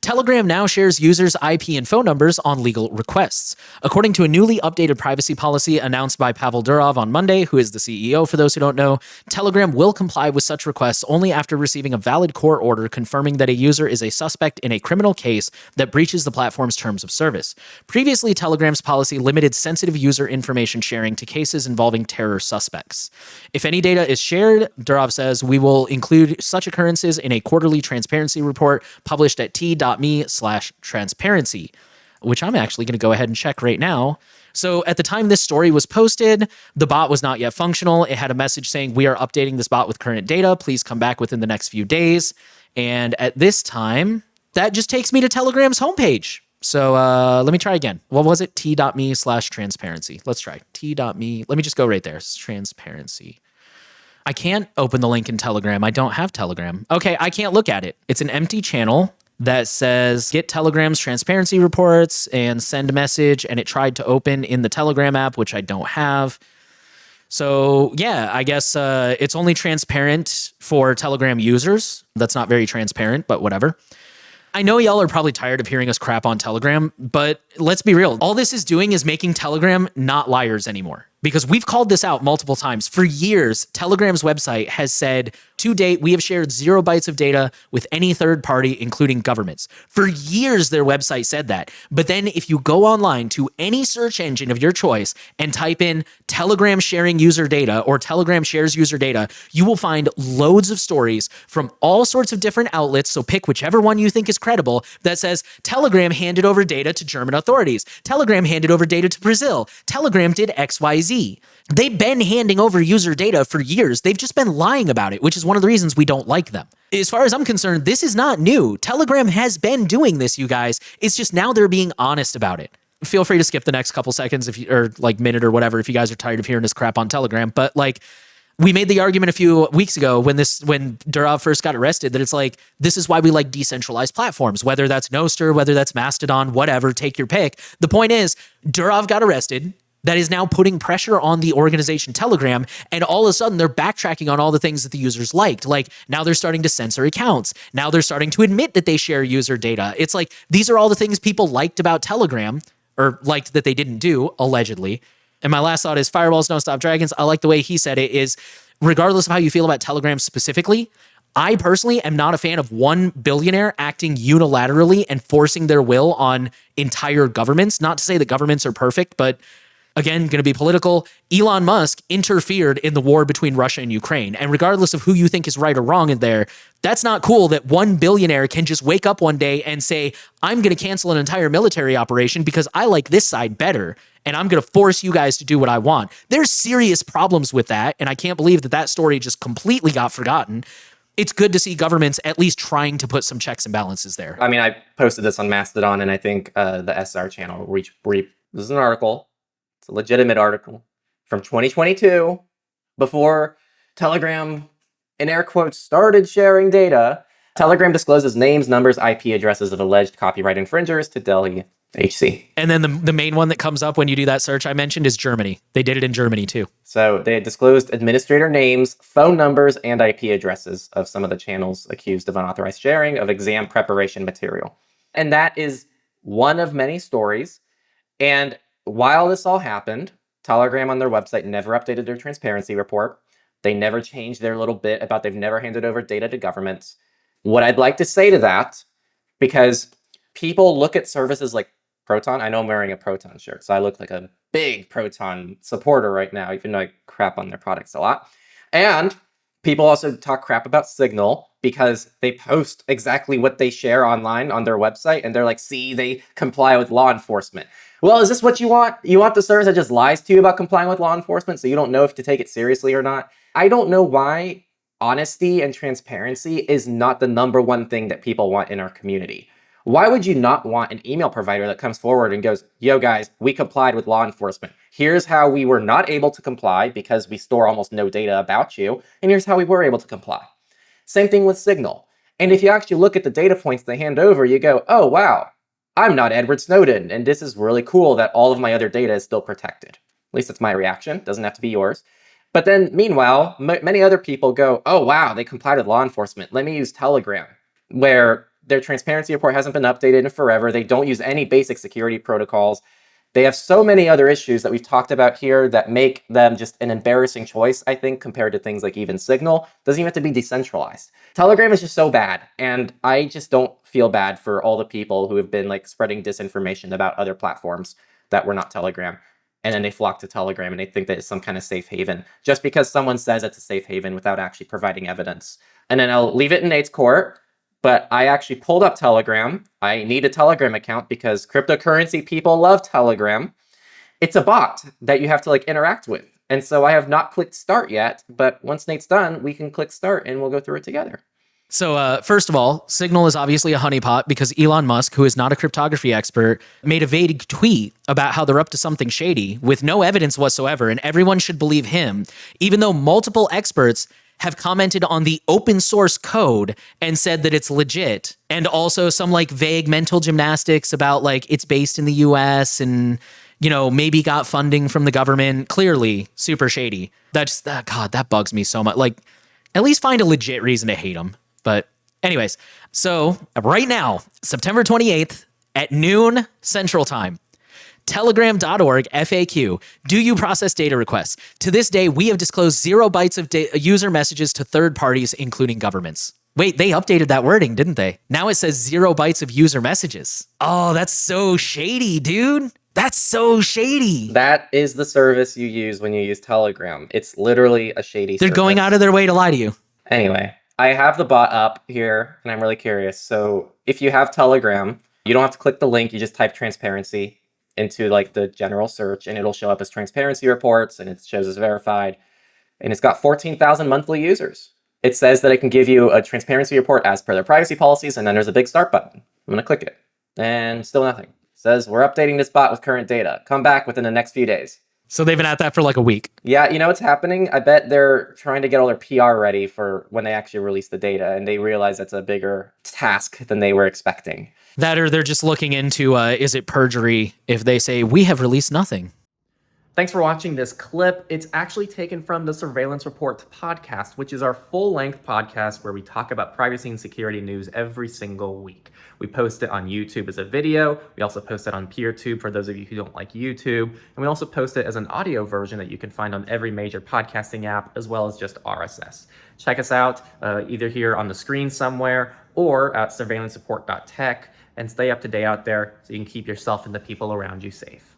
Telegram now shares users' IP and phone numbers on legal requests. According to a newly updated privacy policy announced by Pavel Durov on Monday, who is the CEO for those who don't know, Telegram will comply with such requests only after receiving a valid court order confirming that a user is a suspect in a criminal case that breaches the platform's terms of service. Previously, Telegram's policy limited sensitive user information sharing to cases involving terror suspects. If any data is shared, Durov says, we will include such occurrences in a quarterly transparency report published at t.me/transparency, which I'm actually going to go ahead and check right now. So at the time this story was posted, the bot was not yet functional. It had a message saying, we are updating this bot with current data. Please come back within the next few days. And at this time, that just takes me to Telegram's homepage. So let me try again. What was it? t.me/transparency. Let's try t.me. Let me just go right there. Transparency. I can't open the link in Telegram. I don't have Telegram. Okay, I can't look at it. It's an empty channel that says get Telegram's transparency reports and send a message, and it tried to open in the Telegram app, which I don't have. So yeah, I guess it's only transparent for Telegram users. That's not very transparent, but whatever. I know y'all are probably tired of hearing us crap on Telegram, but let's be real. All this is doing is making Telegram not liars anymore. Because we've called this out multiple times. For years, Telegram's website has said, to date, we have shared 0 bytes of data with any third party, including governments. For years, their website said that. But then if you go online to any search engine of your choice and type in Telegram sharing user data or Telegram shares user data, you will find loads of stories from all sorts of different outlets. So pick whichever one you think is credible that says Telegram handed over data to German authorities. Telegram handed over data to Brazil. Telegram did XYZ. They've been handing over user data for years. They've just been lying about it, which is one of the reasons we don't like them. As far as I'm concerned, this is not new. Telegram has been doing this, you guys. It's just now they're being honest about it. Feel free to skip the next couple seconds if you, or like minute or whatever if you guys are tired of hearing this crap on Telegram. But like, we made the argument a few weeks ago when Durov first got arrested that it's like, this is why we like decentralized platforms, whether that's Nostr, whether that's Mastodon, whatever, take your pick. The point is, Durov got arrested. That is now putting pressure on the organization Telegram, and all of a sudden they're backtracking on all the things that the users liked. Like now they're starting to censor accounts. Now they're starting to admit that they share user data. It's like, these are all the things people liked about Telegram, or liked that they didn't do, allegedly. And my last thought is firewalls don't stop dragons. I like the way he said it is, regardless of how you feel about Telegram specifically, I personally am not a fan of one billionaire acting unilaterally and forcing their will on entire governments. Not to say that governments are perfect, but again, going to be political. Elon Musk interfered in the war between Russia and Ukraine. And regardless of who you think is right or wrong in there, that's not cool that one billionaire can just wake up one day and say, I'm going to cancel an entire military operation because I like this side better. And I'm going to force you guys to do what I want. There's serious problems with that. And I can't believe that that story just completely got forgotten. It's good to see governments at least trying to put some checks and balances there. I mean, I posted this on Mastodon, and I think the SR channel reached brief. This is an article. It's a legitimate article from 2022, before Telegram, in air quotes, started sharing data. Telegram discloses names, numbers, IP addresses of alleged copyright infringers to Delhi HC. And then the main one that comes up when you do that search I mentioned is Germany. They did it in Germany too. So they had disclosed administrator names, phone numbers, and IP addresses of some of the channels accused of unauthorized sharing of exam preparation material. And that is one of many stories. And while this all happened, Telegram on their website never updated their transparency report. They never changed their little bit about they've never handed over data to governments. What I'd like to say to that, because people look at services like Proton. I know I'm wearing a Proton shirt, so I look like a big Proton supporter right now, even though I crap on their products a lot. And people also talk crap about Signal because they post exactly what they share online on their website, and they're like, see, they comply with law enforcement. Well, is this what you want? You want the service that just lies to you about complying with law enforcement so you don't know if to take it seriously or not? I don't know why honesty and transparency is not the #1 thing that people want in our community. Why would you not want an email provider that comes forward and goes, yo guys, we complied with law enforcement. Here's how we were not able to comply because we store almost no data about you. And here's how we were able to comply. Same thing with Signal. And if you actually look at the data points they hand over, you go, oh, wow, I'm not Edward Snowden. And this is really cool that all of my other data is still protected. At least that's my reaction. Doesn't have to be yours. But then meanwhile, many other people go, oh, wow, they complied with law enforcement. Let me use Telegram, where Their transparency report hasn't been updated in forever. They don't use any basic security protocols. They have so many other issues that we've talked about here that make them just an embarrassing choice, I think, compared to things like even Signal. Doesn't even have to be decentralized. Telegram is just so bad, and I just don't feel bad for all the people who have been like spreading disinformation about other platforms that were not Telegram. And then they flock to Telegram and they think that it's some kind of safe haven just because someone says it's a safe haven without actually providing evidence. And then I'll leave it in Nate's court. But I actually pulled up Telegram. I need a Telegram account because cryptocurrency people love Telegram. It's a bot that you have to like interact with. And so I have not clicked start yet, but once Nate's done, we can click start and we'll go through it together. So first of all, Signal is obviously a honeypot because Elon Musk, who is not a cryptography expert, made a vague tweet about how they're up to something shady with no evidence whatsoever, and everyone should believe him, even though multiple experts have commented on the open source code and said that it's legit, and also some like vague mental gymnastics about like it's based in the US and, you know, maybe got funding from the government. Clearly super shady. God, that bugs me so much. Like, at least find a legit reason to hate him. But anyways, so right now, September 28th at noon Central Time, Telegram.org FAQ. Do you process data requests? To this day, we have disclosed 0 bytes of user messages to third parties, including governments. Wait, they updated that wording, didn't they? Now it says 0 bytes of user messages. Oh, that's so shady, dude. That's so shady. That is the service you use when you use Telegram. It's literally a shady They're service. going out of their way to lie to you. Anyway, I have the bot up here, and I'm really curious. So if you have Telegram, you don't have to click the link. You just type transparency into like the general search, and it'll show up as transparency reports, and it shows as verified. And it's got 14,000 monthly users. It says that it can give you a transparency report as per their privacy policies, and then there's a big start button. I'm going to click it, and still nothing. It says, we're updating this bot with current data. Come back within the next few days. So they've been at that for like a week. Yeah, you know what's happening? I bet they're trying to get all their PR ready for when they actually release the data, and they realize that's a bigger task than they were expecting. That or they're just looking into, is it perjury if they say, we have released nothing? Thanks for watching this clip. It's actually taken from the Surveillance Report podcast, which is our full-length podcast where we talk about privacy and security news every single week. We post it on YouTube as a video. We also post it on PeerTube for those of you who don't like YouTube. And we also post it as an audio version that you can find on every major podcasting app, as well as just RSS. Check us out either here on the screen somewhere or at surveillancereport.tech, and stay up to date out there so you can keep yourself and the people around you safe.